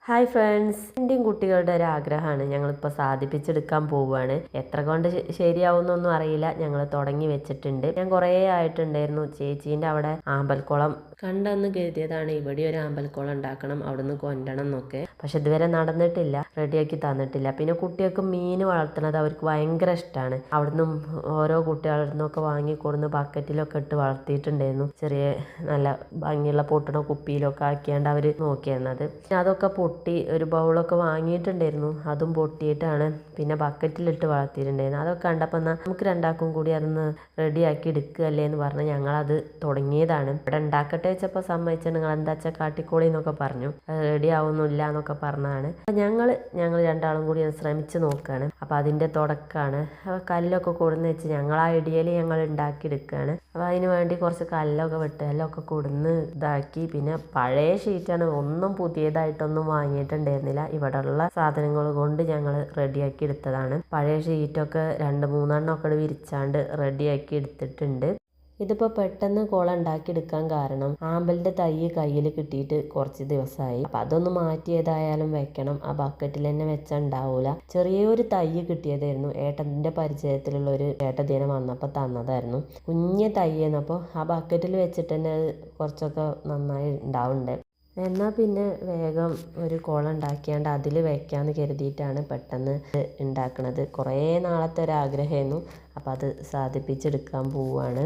Hi friends, എൻ്റെയും കുട്ടികളുടെ ഒരു ആഗ്രഹമാണ് ഞങ്ങളിപ്പോൾ സാധിപ്പിച്ചെടുക്കാൻ പോവുകയാണ്. എത്ര കൊണ്ട് ശരിയാവുന്നൊന്നും അറിയില്ല. ഞങ്ങൾ തുടങ്ങി വെച്ചിട്ടുണ്ട്. ഞാൻ കുറേ ആയിട്ടുണ്ടായിരുന്നു ചേച്ചീൻ്റെ അവിടെ ആമ്പൽക്കുളം കണ്ടെന്ന് കരുതിയതാണ്. ഇവിടെ ഒരു ആമ്പൽക്കുളം ഉണ്ടാക്കണം, അവിടുന്ന് കൊണ്ടണം എന്നൊക്കെ. പക്ഷെ ഇതുവരെ നടന്നിട്ടില്ല, റെഡിയാക്കി തന്നിട്ടില്ല. പിന്നെ കുട്ടികൾക്ക് മീൻ വളർത്തുന്നത് അവർക്ക് ഭയങ്കര ഇഷ്ടമാണ്. അവിടുന്ന് ഓരോ കുട്ടികളുടെ നിന്നൊക്കെ വാങ്ങിക്കൊടുന്ന് ബക്കറ്റിലൊക്കെ ഇട്ട് വളർത്തിയിട്ടുണ്ടായിരുന്നു. ചെറിയ നല്ല ഭംഗിയുള്ള പൊട്ടണ കുപ്പിയിലൊക്കെ ആക്കിയാണ്ട് അവർ നോക്കിയിരുന്നത്. അതൊക്കെ പൊട്ടി ഒരു ബൗളൊക്കെ വാങ്ങിയിട്ടുണ്ടായിരുന്നു, അതും പൊട്ടിയിട്ടാണ് പിന്നെ ബക്കറ്റിലിട്ട് വളർത്തിയിട്ടുണ്ടായിരുന്നു. അതൊക്കെ കണ്ടപ്പോൾ നമുക്ക് രണ്ടാൾക്കും കൂടി അതൊന്ന് റെഡിയാക്കി എടുക്കുകയല്ലേ എന്ന് പറഞ്ഞ് ഞങ്ങളത് തുടങ്ങിയതാണ്. ഇവിടെ ഉണ്ടാക്കട്ടെ വെച്ചപ്പോൾ സമ്മതിച്ചാൽ നിങ്ങൾ എന്താ വെച്ചാൽ കാട്ടിക്കോളി എന്നൊക്കെ പറഞ്ഞു. റെഡി ആവുന്നില്ല എന്നൊക്കെ പറഞ്ഞതാണ്. അപ്പം ഞങ്ങൾ രണ്ടാളും കൂടി ശ്രമിച്ച് നോക്കുകയാണ്. അപ്പം അതിൻ്റെ തുടക്കമാണ്. അപ്പോൾ കല്ലൊക്കെ കൊടുന്ന് വെച്ച് ഞങ്ങൾ ആ ഐഡിയയിൽ ഞങ്ങൾ ഉണ്ടാക്കിയെടുക്കുകയാണ്. അപ്പോൾ അതിന് വേണ്ടി കുറച്ച് കല്ലൊക്കെ വെട്ടുകല്ലൊക്കെ കൊടുന്ന് ഇതാക്കി. പിന്നെ പഴയ ഷീറ്റാണ്, ഒന്നും പുതിയതായിട്ടൊന്നും വാങ്ങിയിട്ടുണ്ടായിരുന്നില്ല. ഇവിടെയുള്ള സാധനങ്ങൾ കൊണ്ട് ഞങ്ങൾ റെഡിയാക്കി എടുത്തതാണ്. പഴയ ഷീറ്റൊക്കെ 2-3 ഒക്കെ വിരിച്ചാണ്ട് റെഡിയാക്കി എടുത്തിട്ടുണ്ട്. ഇതിപ്പോൾ പെട്ടെന്ന് കുളം ഉണ്ടാക്കിയെടുക്കാൻ കാരണം ആമ്പലിൻ്റെ തൈ കയ്യിൽ കിട്ടിയിട്ട് കുറച്ച് ദിവസമായി. അപ്പം അതൊന്ന് മാറ്റി ഏതായാലും വെക്കണം. ആ ബക്കറ്റിൽ തന്നെ വെച്ചാൽ ഉണ്ടാവില്ല. ചെറിയൊരു തൈ കിട്ടിയതായിരുന്നു, ഏട്ടൻ്റെ പരിചയത്തിലുള്ള ഒരു ഏട്ടദിനം വന്നപ്പോൾ തന്നതായിരുന്നു. കുഞ്ഞ് തൈയെന്ന്. അപ്പോൾ ആ ബക്കറ്റിൽ വെച്ചിട്ട് തന്നെ കുറച്ചൊക്കെ നന്നായി ഉണ്ടാവുന്നുണ്ട്. എന്നാൽ പിന്നെ വേഗം ഒരു കുളം ഉണ്ടാക്കിയാണ്ട് അതിൽ വെക്കാമെന്ന് കരുതിയിട്ടാണ് പെട്ടെന്ന് ഉണ്ടാക്കുന്നത്. കുറേ നാളത്തെ ഒരു ആഗ്രഹമായിരുന്നു. അപ്പോൾ അത് സാധിപ്പിച്ചെടുക്കാൻ പോവുകയാണ്.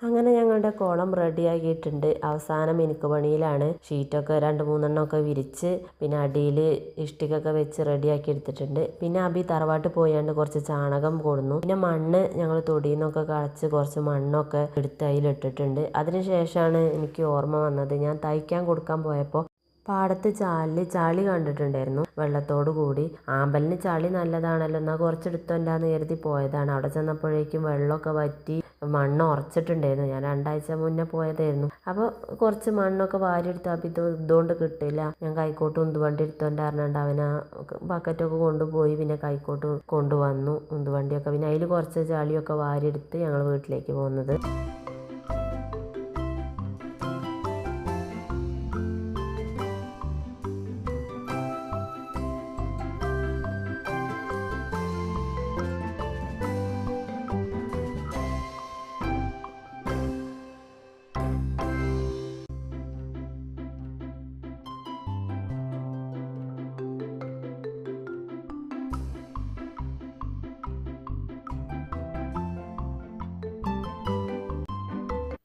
അങ്ങനെ ഞങ്ങളുടെ കുളം റെഡിയാക്കിയിട്ടുണ്ട്. അവസാനം മിനുക്ക് പണിയിലാണ്. ഷീറ്റൊക്കെ 2-3 വിരിച്ച് പിന്നെ അടിയിൽ ഇഷ്ടികൊക്കെ വെച്ച് റെഡിയാക്കി എടുത്തിട്ടുണ്ട്. പിന്നെ അബി തറവാട്ട് പോയാണ്ട് കുറച്ച് ചാണകം കൊടുന്നു. പിന്നെ മണ്ണ് ഞങ്ങൾ തൊടിയിൽ നിന്നൊക്കെ കളച്ച് കുറച്ച് മണ്ണൊക്കെ എടുത്ത് അതിലിട്ടിട്ടുണ്ട്. അതിനുശേഷമാണ് എനിക്ക് ഓർമ്മ വന്നത്, ഞാൻ തയ്ക്കാൻ കൊടുക്കാൻ പോയപ്പോൾ പാടത്ത് ചാളി കണ്ടിട്ടുണ്ടായിരുന്നു, വെള്ളത്തോട് കൂടി. ആമ്പലിന് ചളി നല്ലതാണല്ലോ, എന്നാൽ കുറച്ചെടുത്തോണ്ടാന്ന് കരുതി പോയതാണ്. അവിടെ ചെന്നപ്പോഴേക്കും വെള്ളമൊക്കെ വറ്റി മണ്ണ് ഉറച്ചിട്ടുണ്ടായിരുന്നു. ഞാൻ 2 ആഴ്ച മുന്നേ പോയതായിരുന്നു. അപ്പോൾ കുറച്ച് മണ്ണൊക്കെ വാരിയെടുത്ത്. അപ്പം ഇതുകൊണ്ട് കിട്ടില്ല, ഞാൻ കൈക്കോട്ട് ഉന്തുവണ്ടി എടുത്തോണ്ട് പറഞ്ഞാണ്ട് അവനാ ബക്കറ്റൊക്കെ കൊണ്ടുപോയി. പിന്നെ കൈക്കോട്ട് കൊണ്ടുവന്നു ഉന്തുവണ്ടിയൊക്കെ. പിന്നെ അതിൽ കുറച്ച് ചളിയൊക്കെ വാരിയെടുത്ത് ഞങ്ങൾ വീട്ടിലേക്ക് പോകുന്നത്.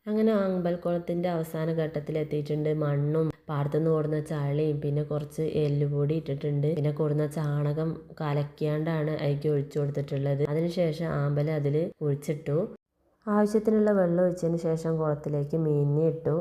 അങ്ങനെ അമ്പൽക്കുളത്തിൻ്റെ അവസാന ഘട്ടത്തിലെത്തിയിട്ടുണ്ട്. മണ്ണും പാടത്തുനിന്ന് കൊടുന്ന ചളിയും പിന്നെ കുറച്ച് എല്ലുപൊടി ഇട്ടിട്ടുണ്ട്. പിന്നെ കൊടുന്ന ചാണകം കലക്കിയാണ്ടാണ് അതിലേക്ക് ഒഴിച്ചു കൊടുത്തിട്ടുള്ളത്. അതിനുശേഷം ആമ്പൽ അതിൽ കുഴിച്ചിട്ടു. ആവശ്യത്തിനുള്ള വെള്ളം ഒഴിച്ചതിന് ശേഷം കുളത്തിലേക്ക് മീനിനെ ഇട്ടു.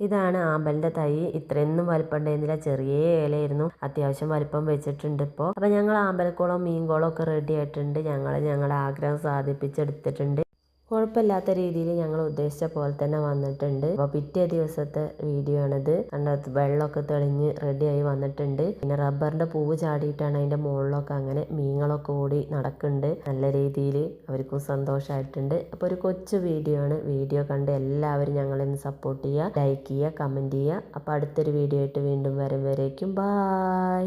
ഇതാണ് ആമ്പലിൻ്റെ തൈ. ഇത്രയൊന്നും വലിപ്പം ഉണ്ടായിരുന്നില്ല, ചെറിയ ഇലയായിരുന്നു. അത്യാവശ്യം വലിപ്പം വെച്ചിട്ടുണ്ട് ഇപ്പോൾ. അപ്പം ഞങ്ങൾ ആമ്പൽക്കുളം മീൻകുളം ഒക്കെ റെഡി ആയിട്ടുണ്ട്. ഞങ്ങളുടെ ആഗ്രഹം സാധിപ്പിച്ചെടുത്തിട്ടുണ്ട്. കുഴപ്പമില്ലാത്ത രീതിയിൽ ഞങ്ങൾ ഉദ്ദേശിച്ച പോലെ തന്നെ വന്നിട്ടുണ്ട്. അപ്പോൾ പിറ്റേ ദിവസത്തെ വീഡിയോ ആണിത്. അതിനകത്ത് വെള്ളമൊക്കെ തെളിഞ്ഞ് റെഡിയായി വന്നിട്ടുണ്ട്. പിന്നെ റബ്ബറിന്റെ പൂവ് ചാടിയിട്ടാണ് അതിന്റെ മുകളിലൊക്കെ അങ്ങനെ മീനുകളൊക്കെ ഓടി നടക്കുന്നുണ്ട്. നല്ല രീതിയിൽ അവർക്കും സന്തോഷമായിട്ടുണ്ട്. അപ്പോൾ ഒരു കൊച്ചു വീഡിയോ ആണ്. വീഡിയോ കണ്ട് എല്ലാവരും ഞങ്ങളെന്ന് സപ്പോർട്ട് ചെയ്യുക, ലൈക്ക് ചെയ്യുക, കമന്റ് ചെയ്യുക. അപ്പോൾ അടുത്തൊരു വീഡിയോ ആയിട്ട് വീണ്ടും വരും വരേക്കും ബായ്.